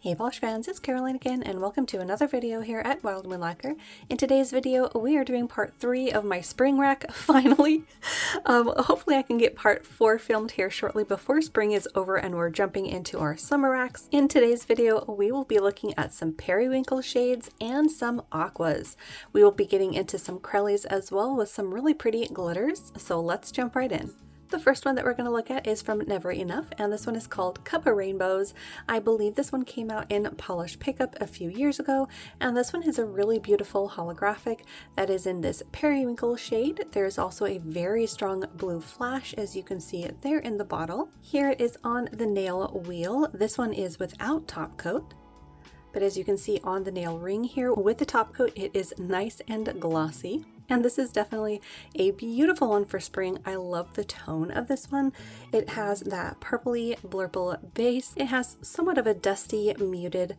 Hey Polish fans, it's Caroline again, and welcome to another video here at Wild Moon Lacquer. In today's video, we are doing part 3 of my spring rack, finally. Hopefully I can get part 4 filmed here shortly before spring is over and we're jumping into our summer racks. In today's video, we will be looking at some periwinkle shades and some aquas. We will be getting into some crellies as well with some really pretty glitters, so let's jump right in. The first one that we're going to look at is from Never Enough, and this one is called Cup of Rainbows. I believe this one came out in Polish Pickup a few years ago, and this one is a really beautiful holographic that is in this periwinkle shade. There's also a very strong blue flash, as you can see it there in the bottle. Here it is on the nail wheel. This one is without top coat, but as you can see on the nail ring here with the top coat, it is nice and glossy. And this is definitely a beautiful one for spring. I love the tone of this one. It has that purpley blurple base. It has somewhat of a dusty, muted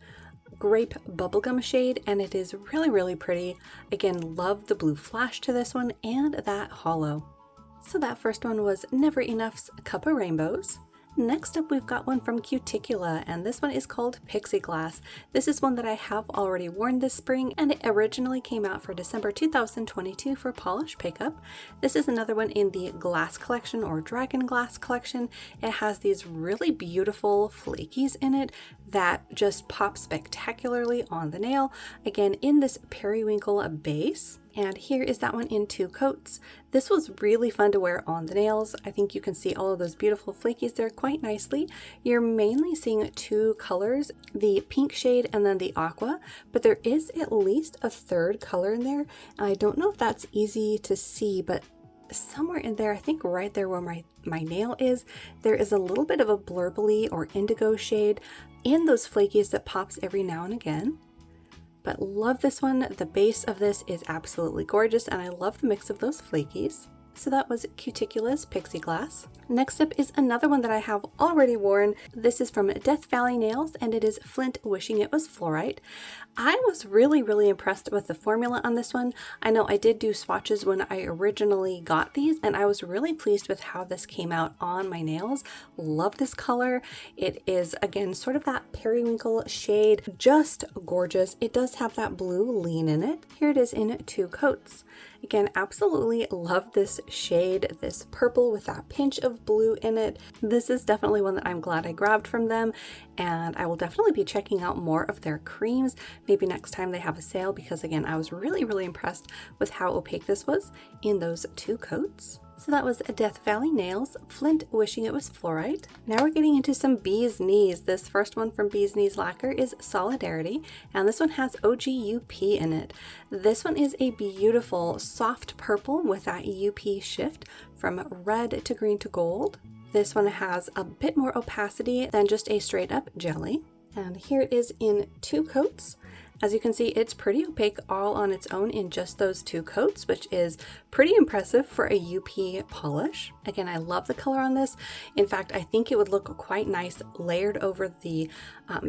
grape bubblegum shade, and it is really pretty. Again, love the blue flash to this one and that hollow. So that first one was Never Enough's Cup of Rainbows. Next up, we've got one from Cuticula, and this one is called Pixie Glass. This is one that I have already worn this spring, and it originally came out for December 2022 for Polish Pickup. This is another one in the glass collection or dragon glass collection. It has these really beautiful flakies in it that just pop spectacularly on the nail. Again, in this periwinkle base. And here is that one in 2 coats. This was really fun to wear on the nails. I think you can see all of those beautiful flakies there quite nicely. You're mainly seeing 2 colors, the pink shade and then the aqua, but there is at least a 3rd color in there. I don't know if that's easy to see, but somewhere in there, I think right there where my nail is, there is a little bit of a blurbly or indigo shade in those flakies that pops every now and again. But love this one. The base of this is absolutely gorgeous, and I love the mix of those flakies. So that was Cuticula's Pixie Glass. Next up is another one that I have already worn. This is from Death Valley Nails, and it is Flint Wishing It Was Fluorite. I was really impressed with the formula on this one. I know I did do swatches when I originally got these, and I was really pleased with how this came out on my nails. Love this color. It is, again, sort of that periwinkle shade, just gorgeous. It does have that blue lean in it. Here it is in 2 coats. Again, absolutely love this shade, this purple with that pinch of blue in it. This is definitely one that I'm glad I grabbed from them, and I will definitely be checking out more of their creams, maybe next time they have a sale, because again, I was really impressed with how opaque this was in those 2 coats. So that was Death Valley Nails, Flint Wishing It Was Fluorite. Now we're getting into some Bee's Knees. This first one from Bee's Knees Lacquer is Solidarity, and this one has OG-UP in it. This one is a beautiful soft purple with that UP shift from red to green to gold. This one has a bit more opacity than just a straight up jelly. And here it is in 2 coats. As you can see, it's pretty opaque all on its own in just those 2 coats, which is pretty impressive for a UP polish. Again, I love the color on this. In fact, I think it would look quite nice layered over the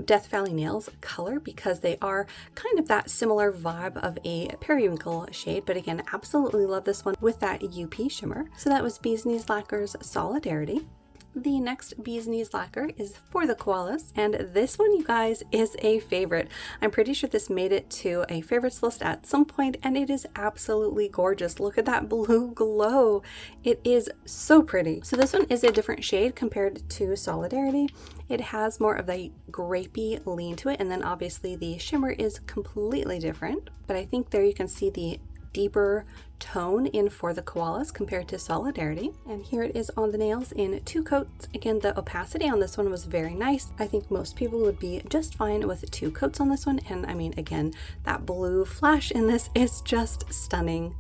Death Valley Nails color, because they are kind of that similar vibe of a periwinkle shade. But again, absolutely love this one with that UP shimmer. So that was Bee's Knees Lacquer's Solidarity. The next Bee's Knees Lacquer is for the koalas, and this one, you guys, is a favorite. I'm pretty sure this made it to a favorites list at some point, and it is absolutely gorgeous. Look at that blue glow. It is so pretty. So this one is a different shade compared to Solidarity. It has more of a grapey lean to it, and then obviously the shimmer is completely different. But I think there you can see the deeper tone in For the Koalas compared to Solidarity. And here it is on the nails in 2 coats. Again, the opacity on this one was very nice. I think most people would be just fine with 2 coats on this one. And I mean, again, that blue flash in this is just stunning.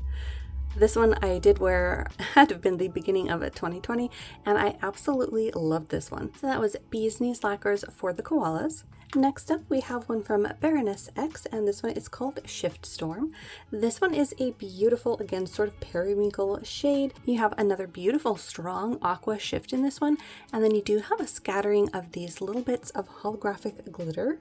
This one I did wear, had to have been the beginning of 2020, and I absolutely loved this one. So that was Bee's Knees Lacquers For the Koalas. Next up, we have one from Baroness X, and this one is called Shift Storm. This one is a beautiful, again, sort of periwinkle shade. You have another beautiful, strong aqua shift in this one, and then you do have a scattering of these little bits of holographic glitter.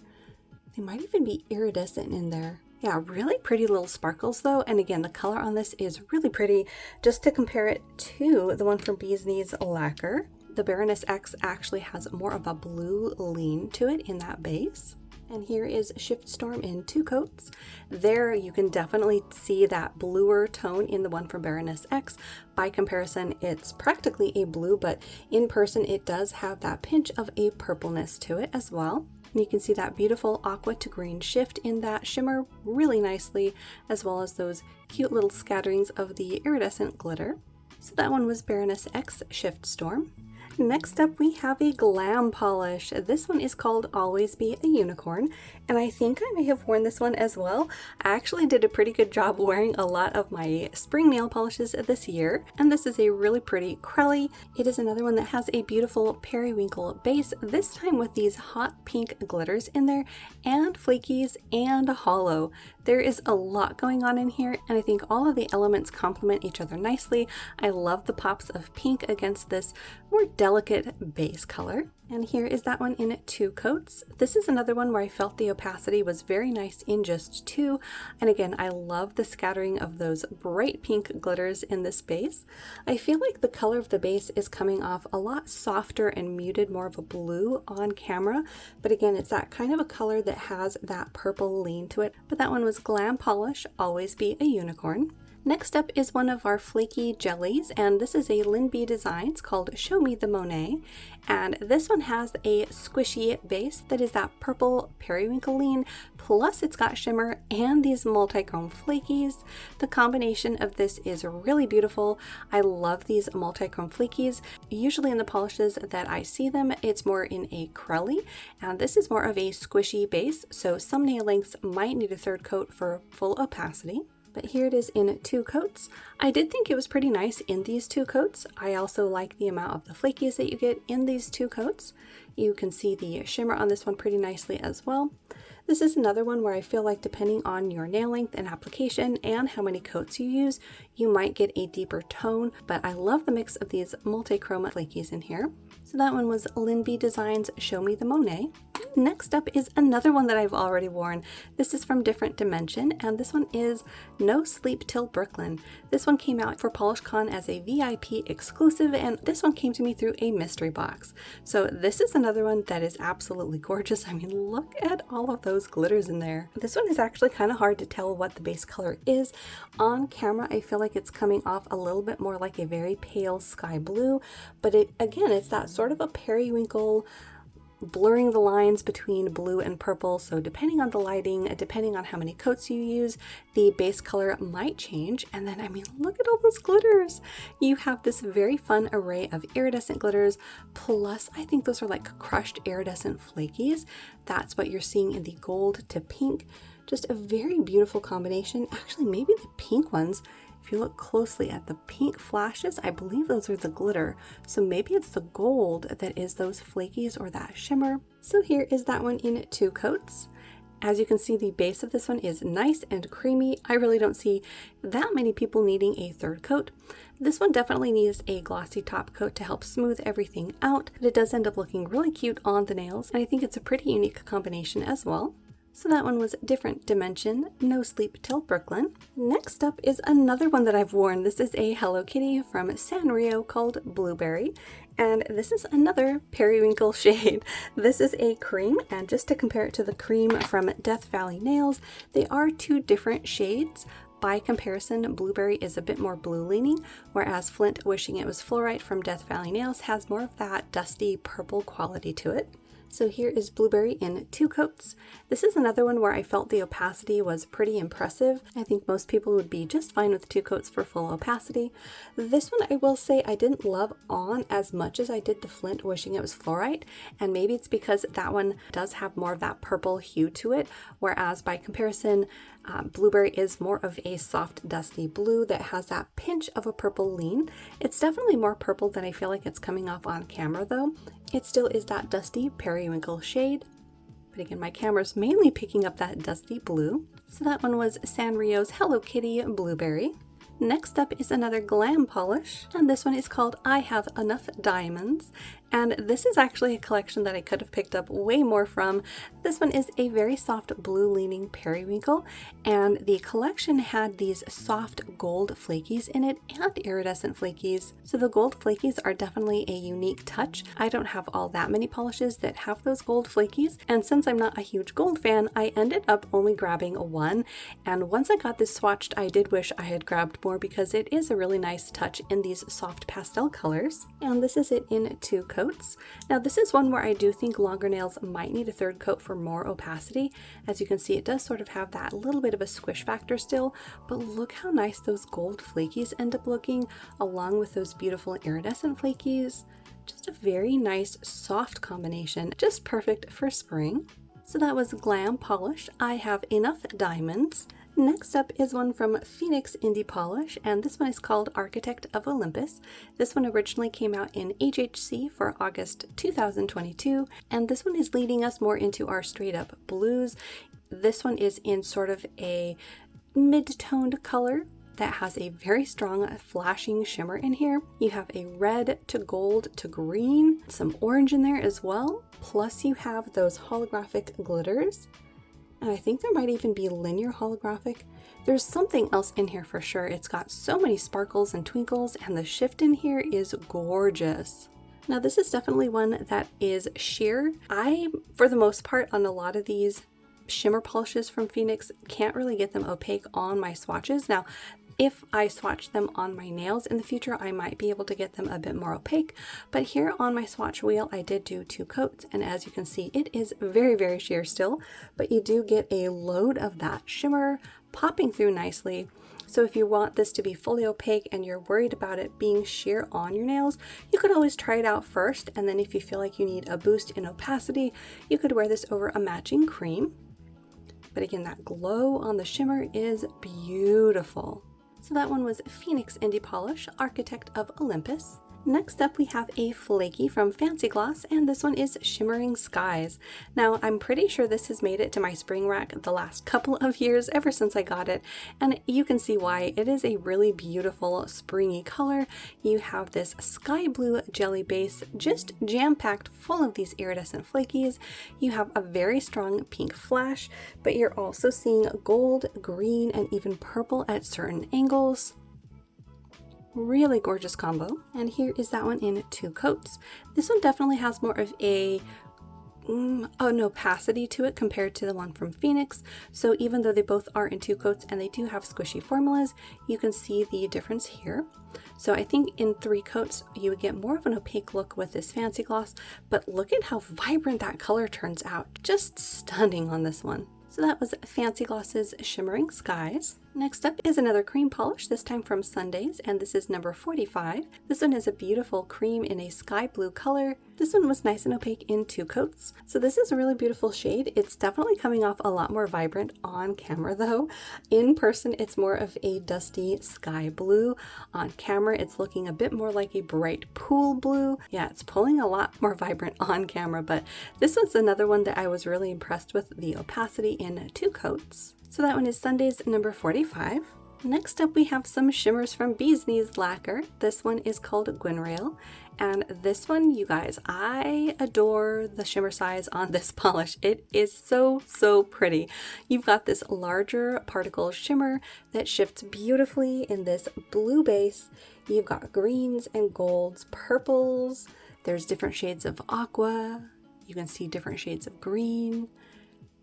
They might even be iridescent in there. Yeah, really pretty little sparkles though, and again, the color on this is really pretty. Just to compare it to the one from Bee's Knees Lacquer, the Baroness X actually has more of a blue lean to it in that base. And here is Shift Storm in 2 coats. There you can definitely see that bluer tone in the one from Baroness X. By comparison, it's practically a blue, but in person it does have that pinch of a purpleness to it as well. And you can see that beautiful aqua to green shift in that shimmer really nicely, as well as those cute little scatterings of the iridescent glitter. So that one was Baroness X Shift Storm. Next up we have a glam polish. This one is called Always Be a Unicorn, and I think I may have worn this one as well. I actually did a pretty good job wearing a lot of my spring nail polishes this year, and this is a really pretty Crelly. It is another one that has a beautiful periwinkle base, this time with these hot pink glitters in there, and flakies and hollow. There is a lot going on in here, and I think all of the elements complement each other nicely. I love the pops of pink against this more delicate base color. And here is that one in 2 coats. This is another one where I felt the opacity was very nice in just 2. And again, I love the scattering of those bright pink glitters in this base. I feel like the color of the base is coming off a lot softer and muted, more of a blue on camera. But again, it's that kind of a color that has that purple lean to it. But that one was Glam Polish, Always Be a Unicorn. Next up is one of our flaky jellies, and this is a Lynn B Designs called Show Me the Monet, and this one has a squishy base that is that purple periwinkle lean, plus it's got shimmer and these multi-chrome flakies. The combination of this is really beautiful. I love these multi-chrome flakies. Usually in the polishes that I see them, it's more in a Crelly, and this is more of a squishy base, so some nail lengths might need a 3rd coat for full opacity. But here it is in 2 coats. I did think it was pretty nice in these 2 coats. I also like the amount of the flakies that you get in these 2 coats. You can see the shimmer on this one pretty nicely as well. This is another one where I feel like depending on your nail length and application and how many coats you use, you might get a deeper tone, but I love the mix of these multi-chrome flakies in here. So that one was Lynn B Designs Show Me the Monet. Next up is another one that I've already worn. This is from Different Dimension, and this one is No Sleep Till Brooklyn. This one came out for PolishCon as a VIP exclusive, and this one came to me through a mystery box. So this is another one that is absolutely gorgeous. I mean, look at all of those glitters in there. This one is actually kind of hard to tell what the base color is. On camera, I feel like it's coming off a little bit more like a very pale sky blue, but again, it's that sort of a periwinkle, blurring the lines between blue and purple. So depending on the lighting, depending on how many coats you use, the base color might change. And then, I mean, look at all those glitters. You have this very fun array of iridescent glitters, plus I think those are like crushed iridescent flakies. That's what you're seeing in the gold to pink. Just a very beautiful combination. Actually, maybe the pink ones, if you look closely at the pink flashes, I believe those are the glitter. So maybe it's the gold that is those flakies or that shimmer. So here is that one in 2 coats. As you can see, the base of this one is nice and creamy. I really don't see that many people needing a 3rd coat. This one definitely needs a glossy top coat to help smooth everything out, but it does end up looking really cute on the nails, and I think it's a pretty unique combination as well. So that one was Different Dimension, No Sleep Till Brooklyn. Next up is another one that I've worn. This is a Hello Kitty from Sanrio called Blueberry, and this is another periwinkle shade. This is a cream, and just to compare it to the cream from Death Valley Nails, they are 2 different shades. By comparison, Blueberry is a bit more blue leaning, whereas Flint Wishing It Was Fluorite from Death Valley Nails has more of that dusty purple quality to it. So here is Blueberry in 2 coats. This is another one where I felt the opacity was pretty impressive. I think most people would be just fine with 2 coats for full opacity. This one I will say I didn't love on as much as I did the Flint Wishing It Was Fluorite, and maybe it's because that one does have more of that purple hue to it, whereas by comparison, Blueberry is more of a soft dusty blue that has that pinch of a purple lean. It's definitely more purple than I feel like it's coming off on camera though. It still is that dusty periwinkle shade, but again, my camera's mainly picking up that dusty blue. So that one was Sanrio's Hello Kitty Blueberry. Next up is another glam polish, and this one is called I Have Enough Diamonds, And this is actually a collection that I could have picked up way more from. This one is a very soft blue leaning periwinkle, and the collection had these soft gold flakies in it and iridescent flakies. So the gold flakies are definitely a unique touch. I don't have all that many polishes that have those gold flakies, and since I'm not a huge gold fan, I ended up only grabbing one. And once I got this swatched, I did wish I had grabbed more because it is a really nice touch in these soft pastel colors. And this is it in 2 coats. Now this is one where I do think longer nails might need a 3rd coat for more opacity. As you can see, it does sort of have that little bit of a squish factor still, but look how nice those gold flakies end up looking along with those beautiful iridescent flakies. Just a very nice soft combination, just perfect for spring. So that was Glam Polish, I Have Enough Diamonds. Next up is one from Phoenix Indie Polish, and this one is called Architect of Olympus. This one originally came out in HHC for August 2022, and this one is leading us more into our straight up blues. This one is in sort of a mid-toned color that has a very strong flashing shimmer in here. You have a red to gold to green, some orange in there as well, plus you have those holographic glitters. And I think there might even be linear holographic. There's something else in here for sure. It's got so many sparkles and twinkles, and the shift in here is gorgeous. Now this is definitely one that is sheer. I, for the most part, on a lot of these shimmer polishes from Phoenix, can't really get them opaque on my swatches. Now, if I swatch them on my nails in the future, I might be able to get them a bit more opaque, but here on my swatch wheel, I did do 2 coats, and as you can see, it is very, very sheer still, but you do get a load of that shimmer popping through nicely. So if you want this to be fully opaque and you're worried about it being sheer on your nails, you could always try it out first, and then if you feel like you need a boost in opacity, you could wear this over a matching cream. But again, that glow on the shimmer is beautiful. So that one was Phoenix Indie Polish, Architect of Olympus. Next up we have a flaky from Fancy Gloss, and this one is Shimmering Skies. Now I'm pretty sure this has made it to my spring rack the last couple of years, ever since I got it, and you can see why. It is a really beautiful springy color. You have this sky blue jelly base just jam-packed full of these iridescent flakies. You have a very strong pink flash, but you're also seeing gold, green, and even purple at certain angles. Really gorgeous combo. And here is that one in 2 coats. This one definitely has more of an opacity to it compared to the one from Phoenix. So even though they both are in 2 coats and they do have squishy formulas, you can see the difference here. So I think in 3 coats you would get more of an opaque look with this Fancy Gloss, but look at how vibrant that color turns out. Just stunning on this one. So that was Fancy Gloss's Shimmering Skies. Next up is another cream polish, this time from Sundays, and this is number 45. This one is a beautiful cream in a sky blue color. This one was nice and opaque in 2 coats. So this is a really beautiful shade. It's definitely coming off a lot more vibrant on camera though. In person, it's more of a dusty sky blue. On camera, it's looking a bit more like a bright pool blue. Yeah, it's pulling a lot more vibrant on camera, but this was another one that I was really impressed with the opacity in 2 coats. So that one is Sundays number 45. Next up we have some shimmers from Bee's Knees Lacquer. This one is called Gwynrael, and this one, you guys, I adore the shimmer size on this polish. It is so pretty. You've got this larger particle shimmer that shifts beautifully in this blue base. You've got greens and golds, purples. There's different shades of aqua. You can see different shades of green,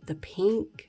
the pink,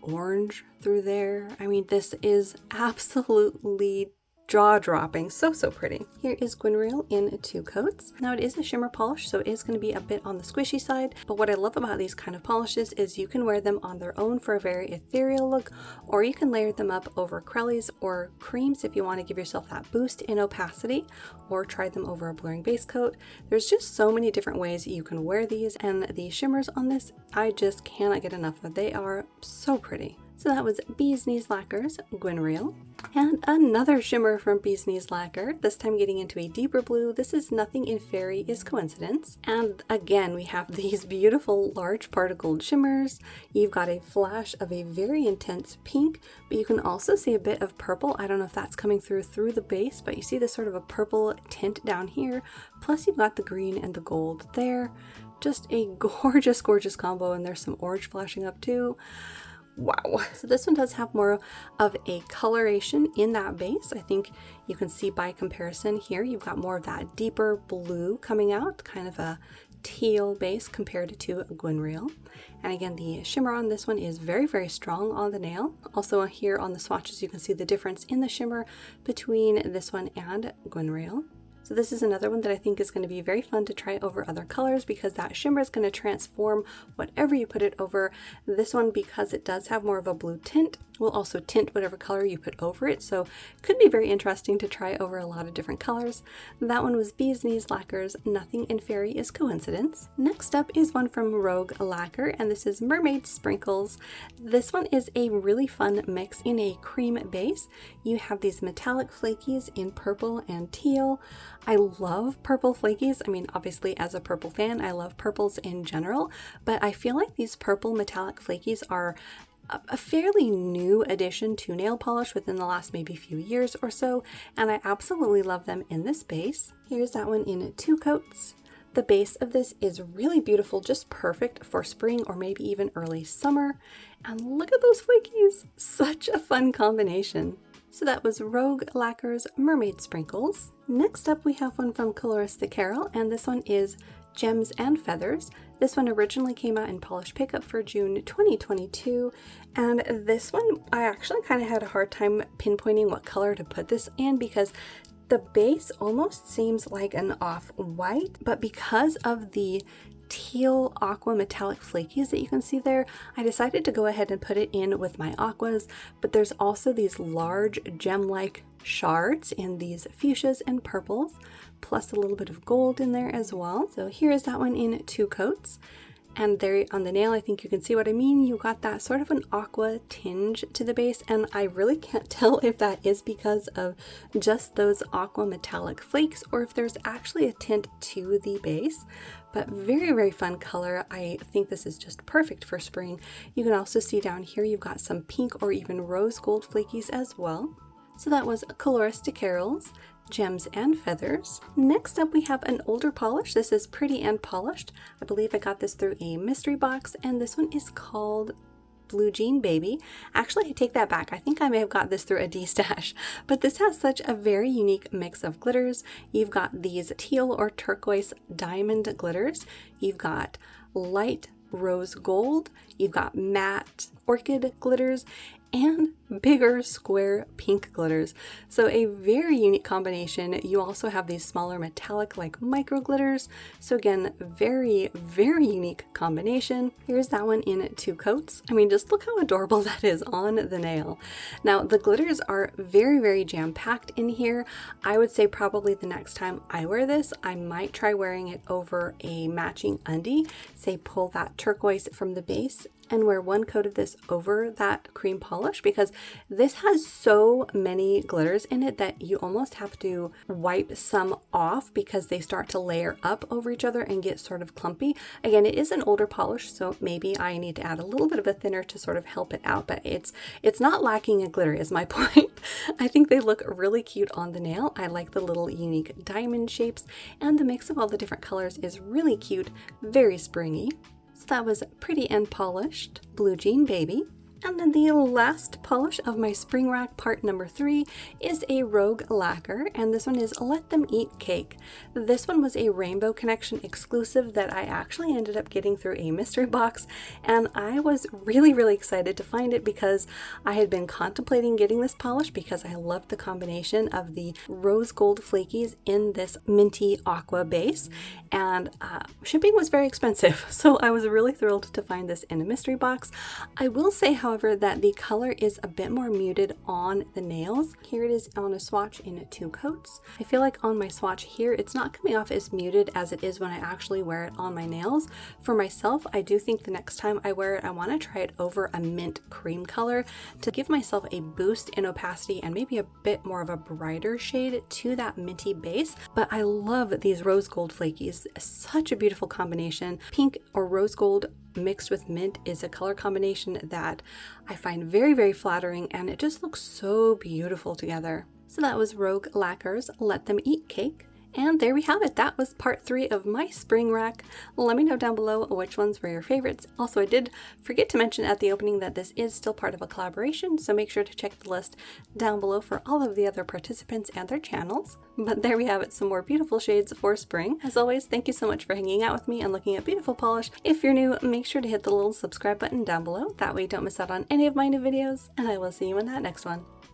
orange through there. I mean, this is absolutely jaw-dropping. So pretty. Here is Gwynrael in 2 coats. Now it is a shimmer polish, so it is going to be a bit on the squishy side, but what I love about these kind of polishes is you can wear them on their own for a very ethereal look, or you can layer them up over acrylics or creams if you want to give yourself that boost in opacity, or try them over a blurring base coat. There's just so many different ways you can wear these, and the shimmers on this, I just cannot get enough of. They are so pretty. So that was Bee's Knees Lacquer's Gwynrael. And another shimmer from Bee's Knees Lacquer, this time getting into a deeper blue. This is Nothing in Fairy is Coincidence. And again, we have these beautiful large particled shimmers. You've got a flash of a very intense pink, but you can also see a bit of purple. I don't know if that's coming through the base, but you see this sort of a purple tint down here. Plus you've got the green and the gold there. Just a gorgeous, gorgeous combo, and there's some orange flashing up too. Wow. So this one does have more of a coloration in that base. I think you can see by comparison here, you've got more of that deeper blue coming out, kind of a teal base compared to a Gwynreal. And again, the shimmer on this one is very, very strong on the nail. Also here on the swatches, you can see the difference in the shimmer between this one and Gwynreal. So this is another one that I think is going to be very fun to try over other colors, because that shimmer is going to transform whatever you put it over. This one, because it does have more of a blue tint, will also tint whatever color you put over it. So could be very interesting to try over a lot of different colors. That one was Bee's Knees Lacquer's Nothing in Fairy is Coincidence. Next up is one from Rogue Lacquer, and this is Mermaid Sprinkles. This one is a really fun mix in a cream base. You have these metallic flakies in purple and teal. I love purple flakies. I mean, obviously as a purple fan, I love purples in general, but I feel like these purple metallic flakies are a fairly new addition to nail polish within the last maybe few years or so, and I absolutely love them in this base. Here's that one in 2 coats. The base of this is really beautiful, just perfect for spring or maybe even early summer. And look at those flakies, such a fun combination. So that was Rogue Lacquer's Mermaid Sprinkles. Next up we have one from Krista Jacqueline, and this one is Gems and Feathers. This one originally came out in Polish Pickup for June 2022, and this one I actually kind of had a hard time pinpointing what color to put this in, because the base almost seems like an off-white, but because of the teal aqua metallic flakies that you can see there, I decided to go ahead and put it in with my aquas. But there's also these large gem-like shards in these fuchsias and purples, plus a little bit of gold in there as well. So here is that one in 2 coats. And there on the nail, I think you can see what I mean. You got that sort of an aqua tinge to the base, and I really can't tell if that is because of just those aqua metallic flakes or if there's actually a tint to the base. But very, very fun color. I think this is just perfect for spring. You can also see down here you've got some pink or even rose gold flakies as well. So that was Krista Jacqueline's Gems and Feathers. Next up we have an older polish. This is Pretty and Polished. I believe I got this through a mystery box, and this one is called Blue Jean Baby. Actually, I take that back. I think I may have got this through a D-stash, but this has such a very unique mix of glitters. You've got these teal or turquoise diamond glitters. You've got light rose gold. You've got matte orchid glitters and bigger square pink glitters. So a very unique combination. You also have these smaller metallic like micro glitters. So again, very, very unique combination. Here's that one in 2 coats. I mean, just look how adorable that is on the nail. Now the glitters are very, very jam-packed in here. I would say probably the next time I wear this, I might try wearing it over a matching undie. Say pull that turquoise from the base and wear 1 coat of this over that cream polish, because this has so many glitters in it that you almost have to wipe some off because they start to layer up over each other and get sort of clumpy. Again, it is an older polish, so maybe I need to add a little bit of a thinner to sort of help it out, but it's not lacking in glitter is my point. I think they look really cute on the nail. I like the little unique diamond shapes, and the mix of all the different colors is really cute, very springy. So that was Pretty and Polished, Blue Jean Baby. And then the last polish of my spring rack, part number 3, is a Rogue Lacquer, and this one is Let Them Eat Cake. This one was a Rainbow Connection exclusive that I actually ended up getting through a mystery box, and I was really, really excited to find it because I had been contemplating getting this polish because I loved the combination of the rose gold flakies in this minty aqua base, and shipping was very expensive, so I was really thrilled to find this in a mystery box. I will say, however, however, that the color is a bit more muted on the nails. Here it is on a swatch in 2 coats. I feel like on my swatch here, it's not coming off as muted as it is when I actually wear it on my nails. For myself, I do think the next time I wear it, I want to try it over a mint cream color to give myself a boost in opacity and maybe a bit more of a brighter shade to that minty base. But I love these rose gold flakies. Such a beautiful combination. Pink or rose gold mixed with mint is a color combination that I find very, very flattering, and it just looks so beautiful together. So that was Rogue Lacquer's Let Them Eat Cake. And there we have it. That was part 3 of my spring rack. Let me know down below which ones were your favorites. Also, I did forget to mention at the opening that this is still part of a collaboration, so make sure to check the list down below for all of the other participants and their channels. But there we have it, some more beautiful shades for spring. As always, thank you so much for hanging out with me and looking at beautiful polish. If you're new, make sure to hit the little subscribe button down below. That way you don't miss out on any of my new videos, and I will see you in that next one.